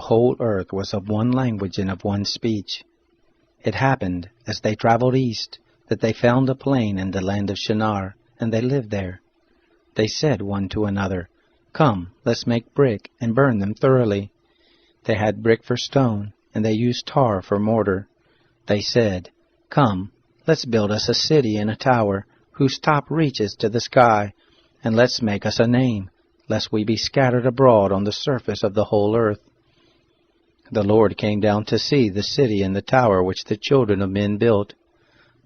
the whole earth was of one language and of one speech. It happened, as they traveled east, that they found a plain in the land of Shinar, and they lived there. They said one to another, "Come, let's make brick, and burn them thoroughly." They had brick for stone, and they used tar for mortar. They said, "Come, let's build us a city and a tower, whose top reaches to the sky, and let's make us a name, lest we be scattered abroad on the surface of the whole earth." The Lord came down to see the city and the tower which the children of men built.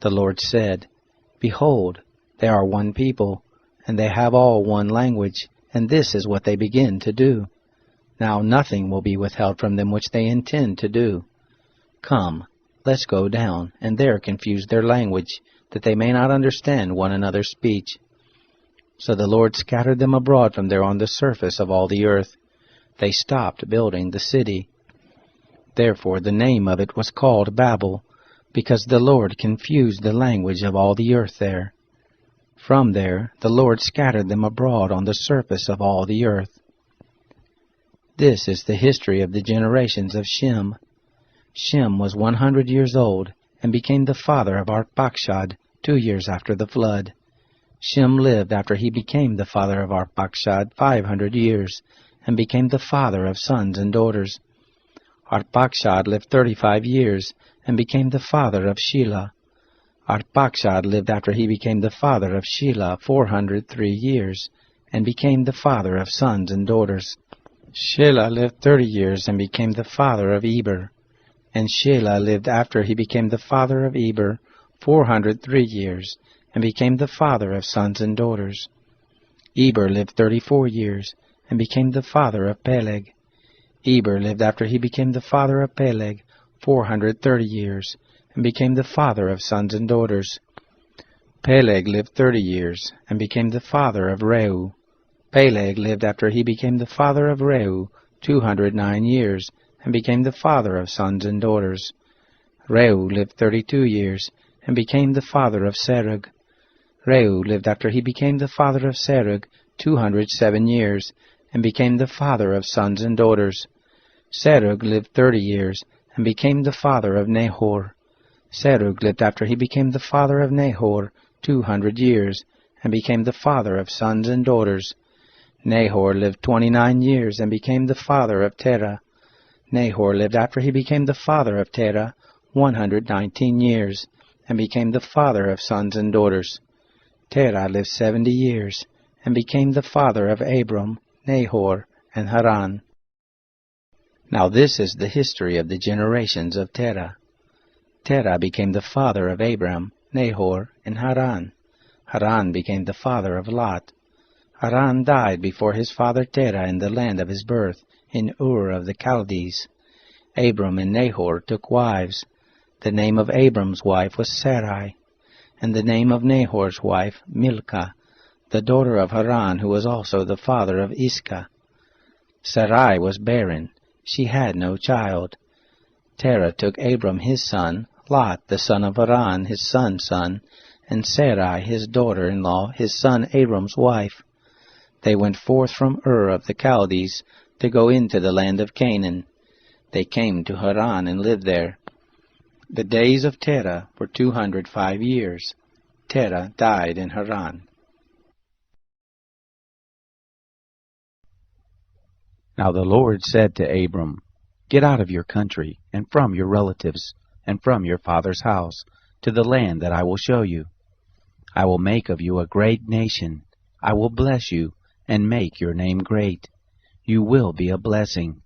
The Lord said, "Behold, they are one people, and they have all one language, and this is what they begin to do. Now nothing will be withheld from them which they intend to do. Come, let's go down, and there confuse their language, that they may not understand one another's speech." So the Lord scattered them abroad from there on the surface of all the earth. They stopped building the city. Therefore the name of it was called Babel, because the Lord confused the language of all the earth there. From there the Lord scattered them abroad on the surface of all the earth. This is the history of the generations of Shem. Shem was 100 years old, and became the father of Arpachshad 2 years after the flood. Shem lived after he became the father of Arpachshad 500 years, and became the father of sons and daughters. Arpachshad lived 35 years, and became the father of Shelah. Arpachshad lived after he became the father of Shelah 403 years, and became the father of sons and daughters. Shelah lived 30 years, and became the father of Eber. And Shelah lived after he became the father of Eber 403 years, and became the father of sons and daughters. Eber lived 34 years, and became the father of Peleg. Eber lived after he became the father of Peleg 430 years, and became the father of sons and daughters. Peleg lived 30 years, and became the father of Reu. Peleg lived after he became the father of Reu 209 years, and became the father of sons and daughters. Reu lived 32 years, and became the father of Serug. Reu lived after he became the father of Serug 207 years, and became the father of sons and daughters. Serug lived 30 years, and became the father of Nahor. Serug lived after he became the father of Nahor 200 years, and became the father of sons and daughters. Nahor lived 29 years, and became the father of Terah. Nahor lived after he became the father of Terah 119 years, and became the father of sons and daughters. Terah lived 70 years, and became the father of Abram, Nahor, and Haran. Now this is the history of the generations of Terah. Terah became the father of Abram, Nahor, and Haran. Haran became the father of Lot. Haran died before his father Terah in the land of his birth, in Ur of the Chaldees. Abram and Nahor took wives. The name of Abram's wife was Sarai, and the name of Nahor's wife Milcah, the daughter of Haran, who was also the father of Iscah. Sarai was barren. She had no child. Terah took Abram his son, Lot the son of Haran his son's son, and Sarai his daughter-in-law, his son Abram's wife. They went forth from Ur of the Chaldees to go into the land of Canaan. They came to Haran and lived there. The days of Terah were 205 years. Terah died in Haran. Now the Lord said to Abram, "Get out of your country, and from your relatives, and from your father's house, to the land that I will show you. I will make of you a great nation. I will bless you, and make your name great. You will be a blessing.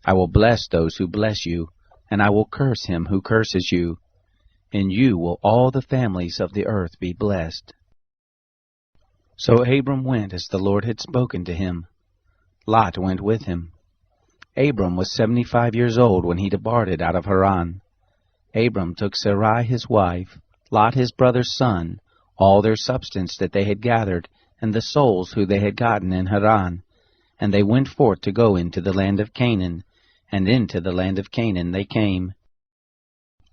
I will bless those who bless you, and I will curse him who curses you. In you will all the families of the earth be blessed." So Abram went as the Lord had spoken to him. Lot went with him. Abram was 75 years old when he departed out of Haran. Abram took Sarai his wife, Lot his brother's son, all their substance that they had gathered, and the souls who they had gotten in Haran, and they went forth to go into the land of Canaan, and into the land of Canaan they came.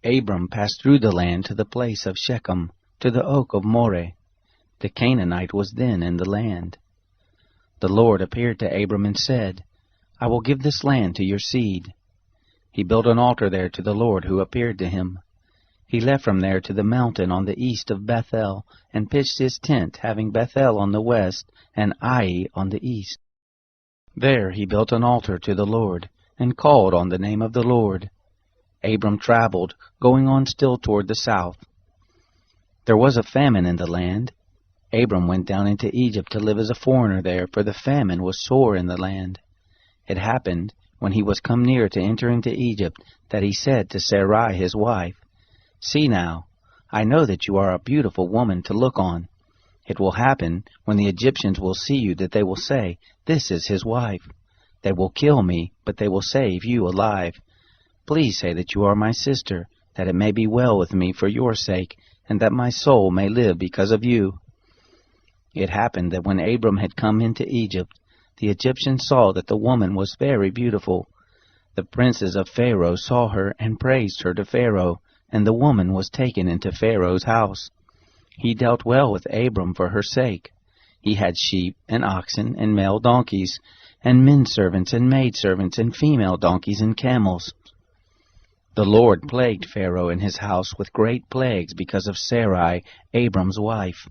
Abram passed through the land to the place of Shechem, to the oak of Moreh. The Canaanite was then in the land. The Lord appeared to Abram and said, I will give this land to your seed." He built an altar there to the Lord who appeared to him. He left from there to the mountain on the east of Bethel, and pitched his tent, having Bethel on the west and Ai on the east. There he built an altar to the Lord, and called on the name of the Lord. Abram traveled, going on still toward the south. There was a famine in the land. Abram went down into Egypt to live as a foreigner there, for the famine was sore in the land. It happened, when he was come near to enter into Egypt, that he said to Sarai his wife, "See now, I know that you are a beautiful woman to look on. It will happen, when the Egyptians will see you, that they will say, 'This is his wife.' They will kill me, but they will save you alive. Please say that you are my sister, that it may be well with me for your sake, and that my soul may live because of you." It happened that when Abram had come into Egypt, the Egyptians saw that the woman was very beautiful. The princes of Pharaoh saw her and praised her to Pharaoh, and the woman was taken into Pharaoh's house. He dealt well with Abram for her sake. He had sheep and oxen and male donkeys, and men servants and maid servants and female donkeys and camels. The Lord plagued Pharaoh and his house with great plagues because of Sarai, Abram's wife.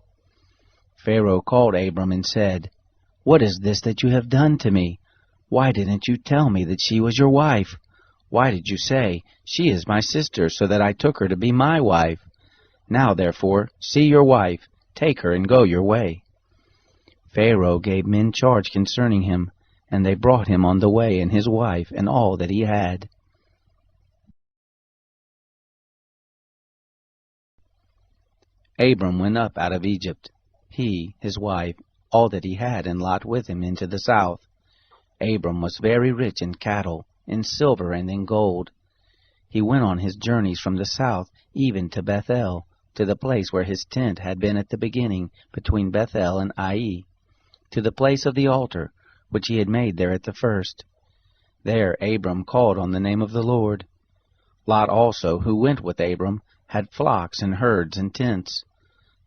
Pharaoh called Abram and said, "What is this that you have done to me? Why didn't you tell me that she was your wife? Why did you say, 'She is my sister,' so that I took her to be my wife? Now, therefore, see your wife, take her and go your way." Pharaoh gave men charge concerning him, and they brought him on the way and his wife and all that he had. Abram went up out of Egypt, he, his wife, all that he had, and Lot with him, into the south. Abram was very rich in cattle, in silver, and in gold. He went on his journeys from the south even to Bethel, to the place where his tent had been at the beginning, between Bethel and Ai, to the place of the altar, which he had made there at the first. There Abram called on the name of the Lord. Lot also, who went with Abram, had flocks and herds and tents.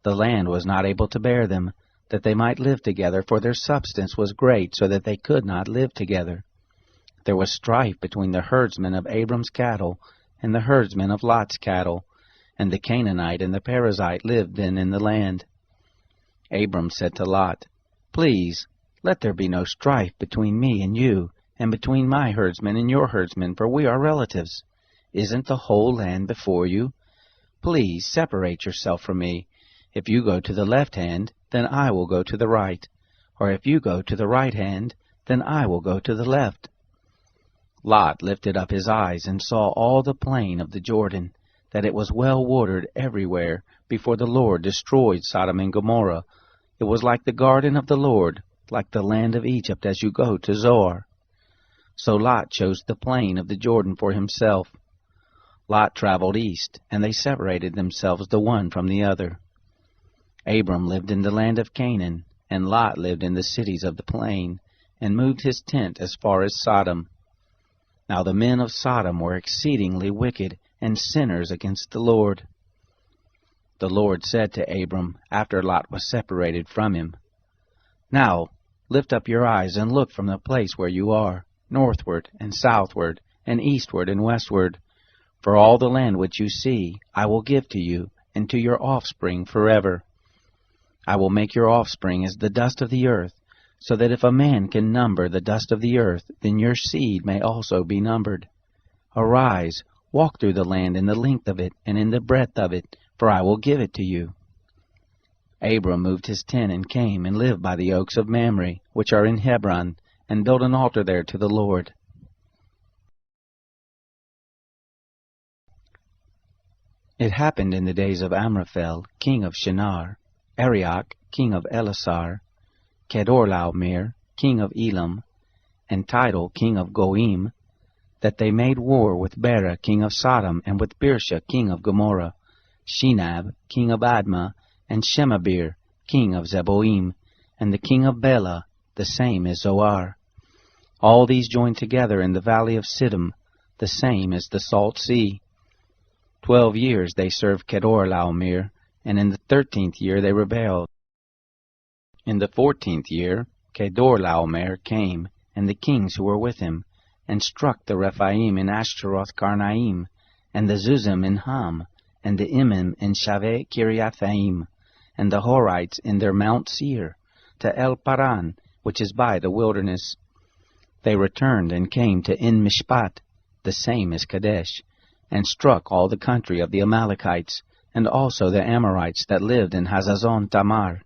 The land was not able to bear them, that they might live together, for their substance was great, so that they could not live together. There was strife between the herdsmen of Abram's cattle and the herdsmen of Lot's cattle, and the Canaanite and the Perizzite lived then in the land. Abram said to Lot, "Please, let there be no strife between me and you, and between my herdsmen and your herdsmen, for we are relatives. Isn't the whole land before you? Please separate yourself from me. If you go to the left hand, then I will go to the right, or if you go to the right hand, then I will go to the left." Lot lifted up his eyes and saw all the plain of the Jordan, that it was well watered everywhere, before the Lord destroyed Sodom and Gomorrah. It was like the garden of the Lord, like the land of Egypt as you go to Zoar. So Lot chose the plain of the Jordan for himself. Lot traveled east, and they separated themselves the one from the other. Abram lived in the land of Canaan, and Lot lived in the cities of the plain, and moved his tent as far as Sodom. Now the men of Sodom were exceedingly wicked, and sinners against the Lord. The Lord said to Abram, after Lot was separated from him, "Now lift up your eyes and look from the place where you are, northward and southward, and eastward and westward. For all the land which you see I will give to you, and to your offspring forever. I will make your offspring as the dust of the earth, so that if a man can number the dust of the earth, then your seed may also be numbered. Arise, walk through the land in the length of it, and in the breadth of it, for I will give it to you." Abram moved his tent and came and lived by the oaks of Mamre, which are in Hebron, and built an altar there to the Lord. It happened in the days of Amraphel, king of Shinar, Arioch, king of Elasar, Kedorlaomer, king of Elam, and Tidal, king of Goim, that they made war with Bera, king of Sodom, and with Birsha, king of Gomorrah, Shinab, king of Admah, and Shemabir, king of Zeboim, and the king of Bela, the same is Zoar. All these joined together in the valley of Siddim, the same is the Salt Sea. 12 years they served Kedorlaomer, and in the 13th year they rebelled. In the 14th year Kedorlaomer came and the kings who were with him, and struck the Rephaim in Ashtaroth Karnaim, and the Zuzim in Ham, and the Imim in Shaveh Kiriathaim, and the Horites in their Mount Seir, to El Paran, which is by the wilderness. They returned and came to En Mishpat, the same as Kadesh, and struck all the country of the Amalekites, and also the Amorites that lived in Hazazon Tamar.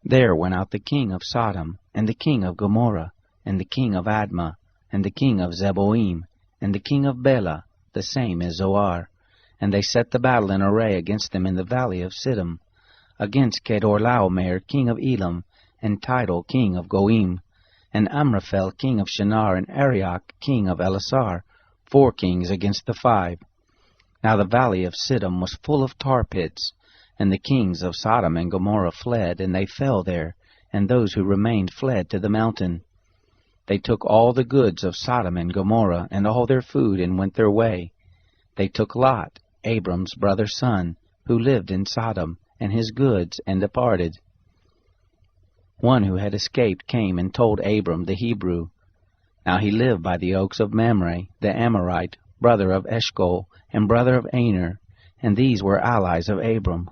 There went out the king of Sodom, and the king of Gomorrah, and the king of Admah, and the king of Zeboim, and the king of Bela, the same as Zoar, and they set the battle in array against them in the valley of Siddim, against Kedorlaomer king of Elam, and Tidal king of Goim, and Amraphel king of Shinar, and Arioch king of Elasar, 4 kings against the 5. Now the valley of Siddim was full of tar pits, and the kings of Sodom and Gomorrah fled, and they fell there, and those who remained fled to the mountain. They took all the goods of Sodom and Gomorrah, and all their food, and went their way. They took Lot, Abram's brother's son, who lived in Sodom, and his goods, and departed. One who had escaped came and told Abram the Hebrew. Now he lived by the oaks of Mamre, the Amorite, brother of Eshcol, and brother of Aner, and these were allies of Abram.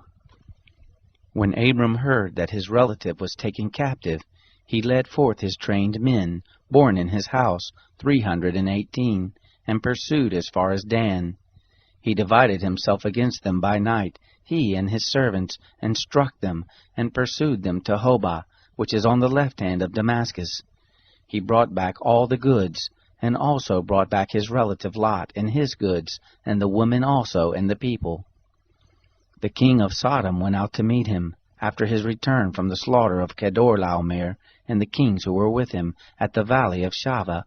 When Abram heard that his relative was taken captive, he led forth his trained men, born in his house, 318, and pursued as far as Dan. He divided himself against them by night, he and his servants, and struck them, and pursued them to Hobah, which is on the left hand of Damascus. He brought back all the goods, and also brought back his relative Lot and his goods, and the women also and the people. The king of Sodom went out to meet him, after his return from the slaughter of Kedorlaomer, and the kings who were with him, at the valley of Shaveh,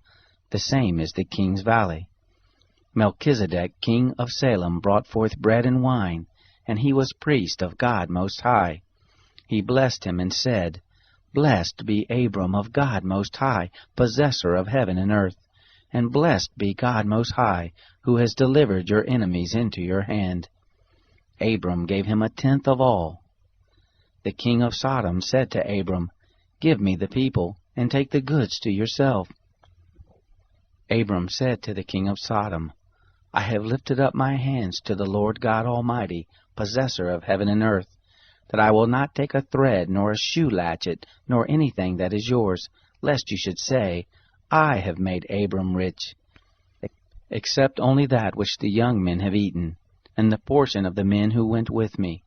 the same as the king's valley. Melchizedek, king of Salem, brought forth bread and wine, and he was priest of God Most High. He blessed him and said, Blessed be Abram of God Most High, possessor of heaven and earth, and blessed be God Most High, who has delivered your enemies into your hand. Abram gave him 1/10 of all. The king of Sodom said to Abram, Give me the people, and take the goods to yourself. Abram said to the king of Sodom, I have lifted up my hands to the Lord God Almighty, possessor of heaven and earth, that I will not take a thread, nor a shoe latchet, nor anything that is yours, lest you should say, I have made Abram rich, except only that which the young men have eaten, and the portion of the men who went with me,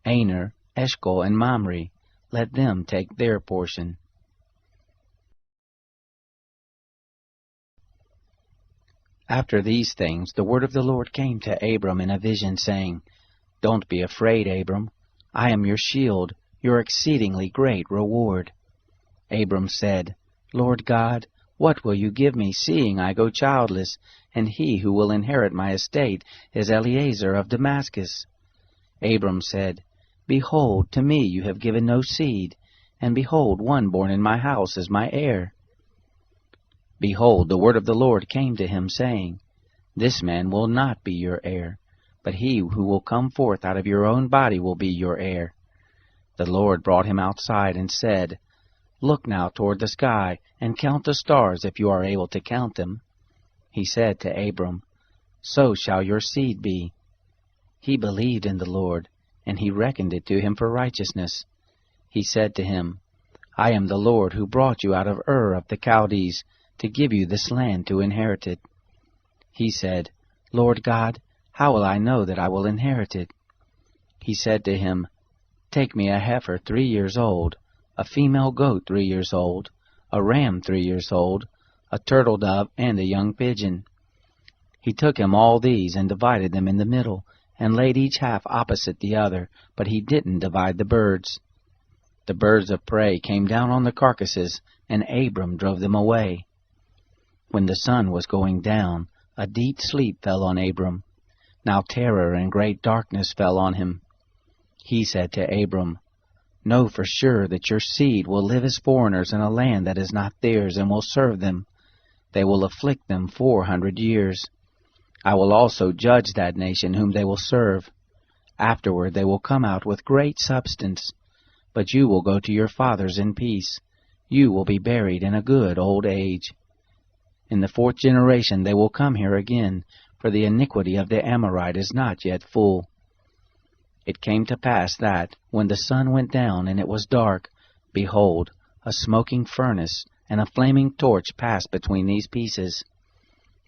Aner, Eshcol, and Mamre, let them take their portion. After these things the word of the Lord came to Abram in a vision, saying, Don't be afraid, Abram. I am your shield, your exceedingly great reward. Abram said, Lord God, what will you give me, seeing I go childless, and he who will inherit my estate is Eliezer of Damascus? Abram said, Behold, to me you have given no seed, and behold, one born in my house is my heir. Behold, the word of the Lord came to him, saying, This man will not be your heir, but he who will come forth out of your own body will be your heir. The Lord brought him outside and said, Look now toward the sky, and count the stars if you are able to count them. He said to Abram, So shall your seed be. He believed in the Lord, and he reckoned it to him for righteousness. He said to him, I am the Lord who brought you out of Ur of the Chaldees, to give you this land to inherit it. He said, Lord God, how will I know that I will inherit it? He said to him, Take me a heifer 3 years old, a female goat 3 years old, a ram 3 years old, a turtle dove, and a young pigeon. He took him all these and divided them in the middle, and laid each half opposite the other, but he didn't divide the birds. The birds of prey came down on the carcasses, and Abram drove them away. When the sun was going down, a deep sleep fell on Abram. Now terror and great darkness fell on him. He said to Abram, Know for sure that your seed will live as foreigners in a land that is not theirs, and will serve them. They will afflict them 400 years. I will also judge that nation whom they will serve. Afterward they will come out with great substance. But you will go to your fathers in peace. you will be buried in a good old age. In the 4th generation they will come here again, for the iniquity of the Amorite is not yet full. It came to pass that, when the sun went down and it was dark, behold, a smoking furnace and a flaming torch passed between these pieces.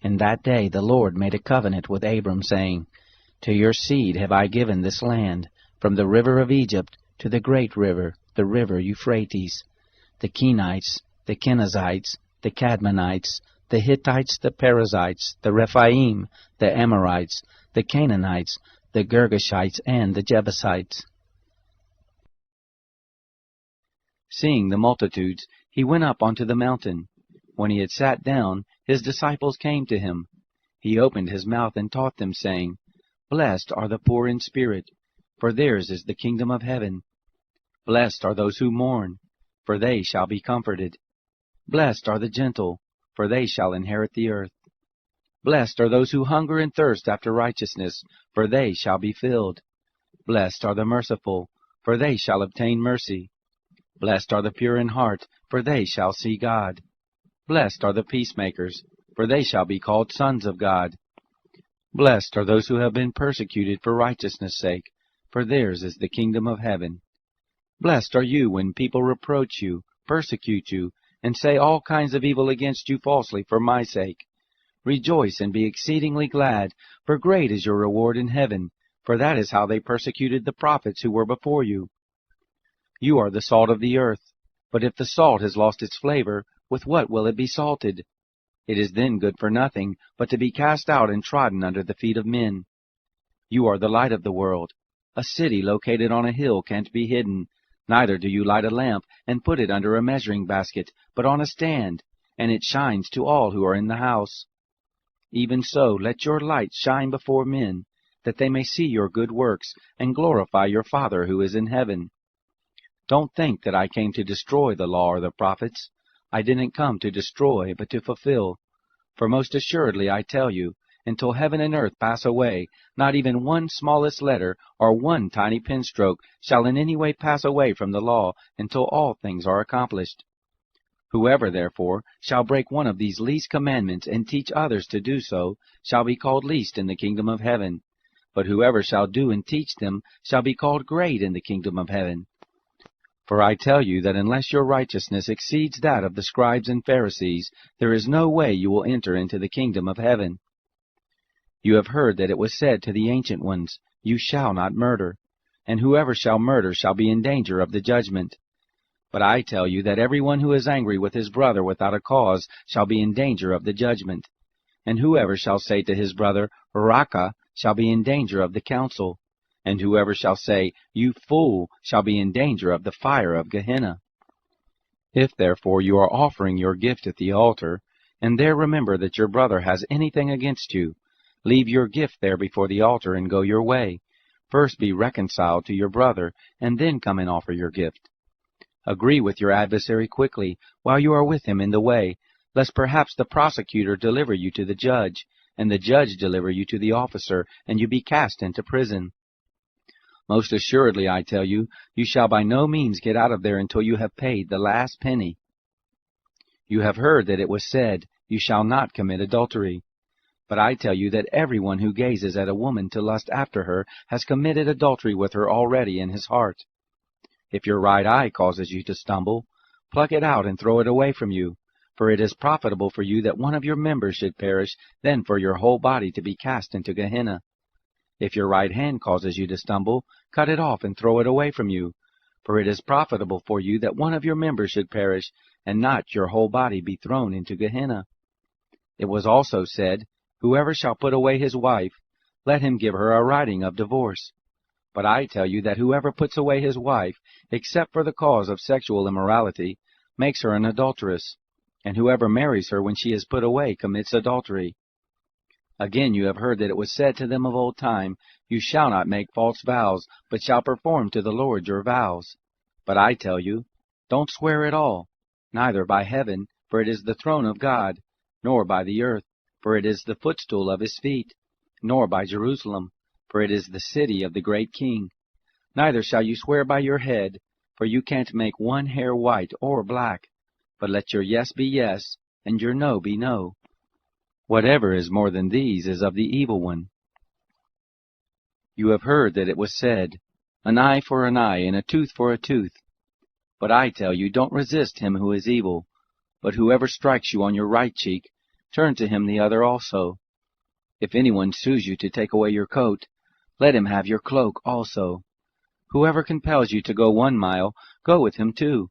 In that day the Lord made a covenant with Abram, saying, To your seed have I given this land, from the river of Egypt to the great river, the river Euphrates, the Kenites, the Kenizzites, the Cadmonites, the Hittites, the Perizzites, the Rephaim, the Amorites, the Canaanites, the Girgashites, and the Jebusites. Seeing the multitudes, he went up onto the mountain. When he had sat down, his disciples came to him. He opened his mouth and taught them, saying, Blessed are the poor in spirit, for theirs is the kingdom of heaven. Blessed are those who mourn, for they shall be comforted. Blessed are the gentle, for they shall inherit the earth. Blessed are those who hunger and thirst after righteousness, for they shall be filled. Blessed are the merciful, for they shall obtain mercy. Blessed are the pure in heart, for they shall see God. Blessed are the peacemakers, for they shall be called sons of God. Blessed are those who have been persecuted for righteousness' sake, for theirs is the kingdom of heaven. Blessed are you when people reproach you, persecute you, and say all kinds of evil against you falsely for my sake. Rejoice and be exceedingly glad, for great is your reward in heaven, for that is how they persecuted the prophets who were before you. You are the salt of the earth, but if the salt has lost its flavor, with what will it be salted? It is then good for nothing, but to be cast out and trodden under the feet of men. You are the light of the world. A city located on a hill can't be hidden. Neither do you light a lamp and put it under a measuring basket, but on a stand, and it shines to all who are in the house. Even so, let your light shine before men, that they may see your good works, and glorify your Father who is in heaven. Don't think that I came to destroy the law or the prophets. I didn't come to destroy, but to fulfill. For most assuredly I tell you, until heaven and earth pass away, not even one smallest letter or one tiny pen stroke shall in any way pass away from the law until all things are accomplished. Whoever, therefore, shall break one of these least commandments and teach others to do so, shall be called least in the kingdom of heaven. But whoever shall do and teach them shall be called great in the kingdom of heaven. For I tell you that unless your righteousness exceeds that of the scribes and Pharisees, there is no way you will enter into the kingdom of heaven. You have heard that it was said to the ancient ones, You shall not murder, and whoever shall murder shall be in danger of the judgment. But I tell you that everyone who is angry with his brother without a cause shall be in danger of the judgment. And whoever shall say to his brother, Raca, shall be in danger of the council. And whoever shall say, You fool, shall be in danger of the fire of Gehenna. If therefore you are offering your gift at the altar, and there remember that your brother has anything against you, leave your gift there before the altar and go your way. First be reconciled to your brother, and then come and offer your gift. Agree with your adversary quickly, while you are with him in the way, lest perhaps the prosecutor deliver you to the judge, and the judge deliver you to the officer, and you be cast into prison. Most assuredly, I tell you, you shall by no means get out of there until you have paid the last penny. You have heard that it was said, You shall not commit adultery. But I tell you that everyone who gazes at a woman to lust after her has committed adultery with her already in his heart. If your right eye causes you to stumble, pluck it out and throw it away from you, for it is profitable for you that one of your members should perish than for your whole body to be cast into Gehenna. If your right hand causes you to stumble, cut it off and throw it away from you, for it is profitable for you that one of your members should perish, and not your whole body be thrown into Gehenna. It was also said, Whoever shall put away his wife, let him give her a writing of divorce. But I tell you that whoever puts away his wife, except for the cause of sexual immorality, makes her an adulteress, and whoever marries her when she is put away commits adultery. Again you have heard that it was said to them of old time, You shall not make false vows, but shall perform to the Lord your vows. But I tell you, don't swear at all, neither by heaven, for it is the throne of God, nor by the earth, for it is the footstool of his feet, nor by Jerusalem, for it is the city of the great King. Neither shall you swear by your head, for you can't make one hair white or black. but let your yes be yes, and your no be no. Whatever is more than these is of the evil one. You have heard that it was said, an eye for an eye, and a tooth for a tooth. But I tell you, don't resist him who is evil. But whoever strikes you on your right cheek, turn to him the other also. If anyone sues you to take away your coat, let him have your cloak also. Whoever compels you to go 1 mile, go with him 2.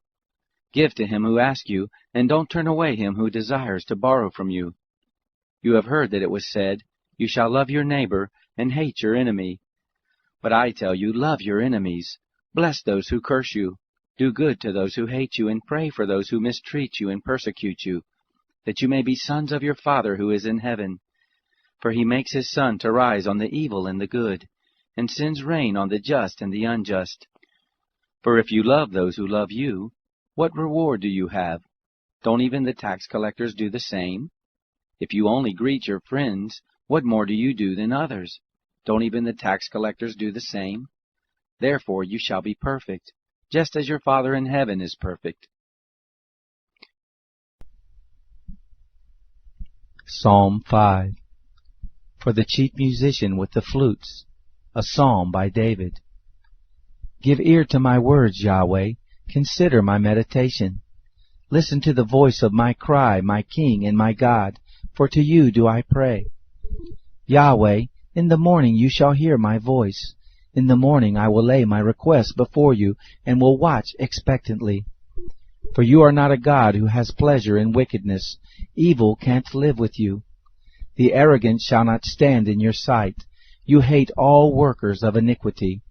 Give to him who asks you, and don't turn away him who desires to borrow from you. You have heard that it was said, you shall love your neighbor, and hate your enemy. But I tell you, love your enemies. Bless those who curse you. Do good to those who hate you, and pray for those who mistreat you and persecute you, that you may be sons of your Father who is in heaven. For he makes his sun to rise on the evil and the good, and sends rain on the just and the unjust. For if you love those who love you, what reward do you have? Don't even the tax collectors do the same? If you only greet your friends, what more do you do than others? Don't even the tax collectors do the same? Therefore you shall be perfect, just as your Father in heaven is perfect. Psalm 5. For the chief musician with the flutes, a psalm by David. Give ear to my words, Yahweh, consider my meditation. Listen to the voice of my cry, my King and my God, for to you do I pray. Yahweh, in the morning you shall hear my voice. In the morning I will lay my request before you, and will watch expectantly. For you are not a God who has pleasure in wickedness. Evil can't live with you. The arrogant shall not stand in your sight. You hate all workers of iniquity.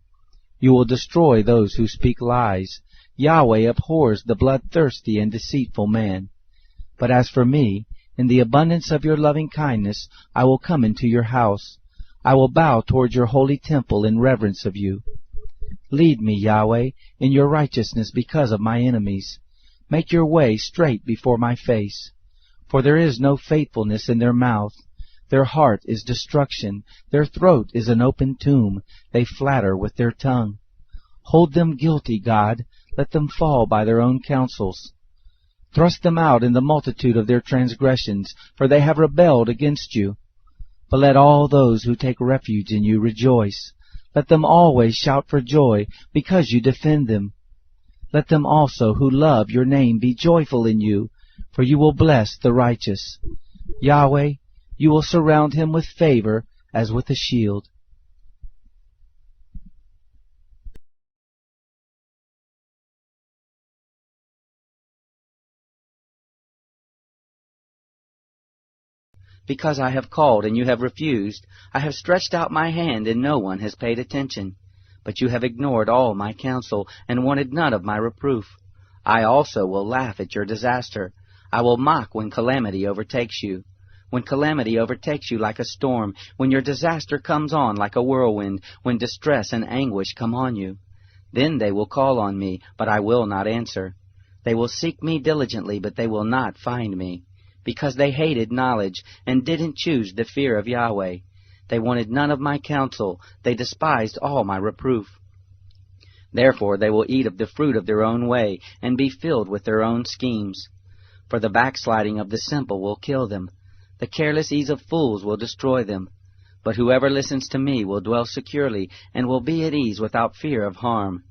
You will destroy those who speak lies. Yahweh abhors the bloodthirsty and deceitful man. But as for me, in the abundance of your loving kindness, I will come into your house. I will bow toward your holy temple in reverence of you. Lead me, Yahweh, in your righteousness because of my enemies. Make your way straight before my face. For there is no faithfulness in their mouth. Their heart is destruction. Their throat is an open tomb. They flatter with their tongue. Hold them guilty, God. Let them fall by their own counsels. Thrust them out in the multitude of their transgressions, for they have rebelled against you. But let all those who take refuge in you rejoice. Let them always shout for joy, because you defend them. Let them also who love your name be joyful in you, for you will bless the righteous. Yahweh, you will surround him with favor as with a shield. Because I have called and you have refused, I have stretched out my hand and no one has paid attention. But you have ignored all my counsel and wanted none of my reproof. I also will laugh at your disaster. I will mock when calamity overtakes you. When calamity overtakes you like a storm, when your disaster comes on like a whirlwind, when distress and anguish come on you. Then they will call on me, but I will not answer. They will seek me diligently, but they will not find me. Because they hated knowledge and didn't choose the fear of Yahweh. They wanted none of my counsel. They despised all my reproof. Therefore they will eat of the fruit of their own way and be filled with their own schemes. For the backsliding of the simple will kill them. The careless ease of fools will destroy them. But whoever listens to me will dwell securely and will be at ease without fear of harm.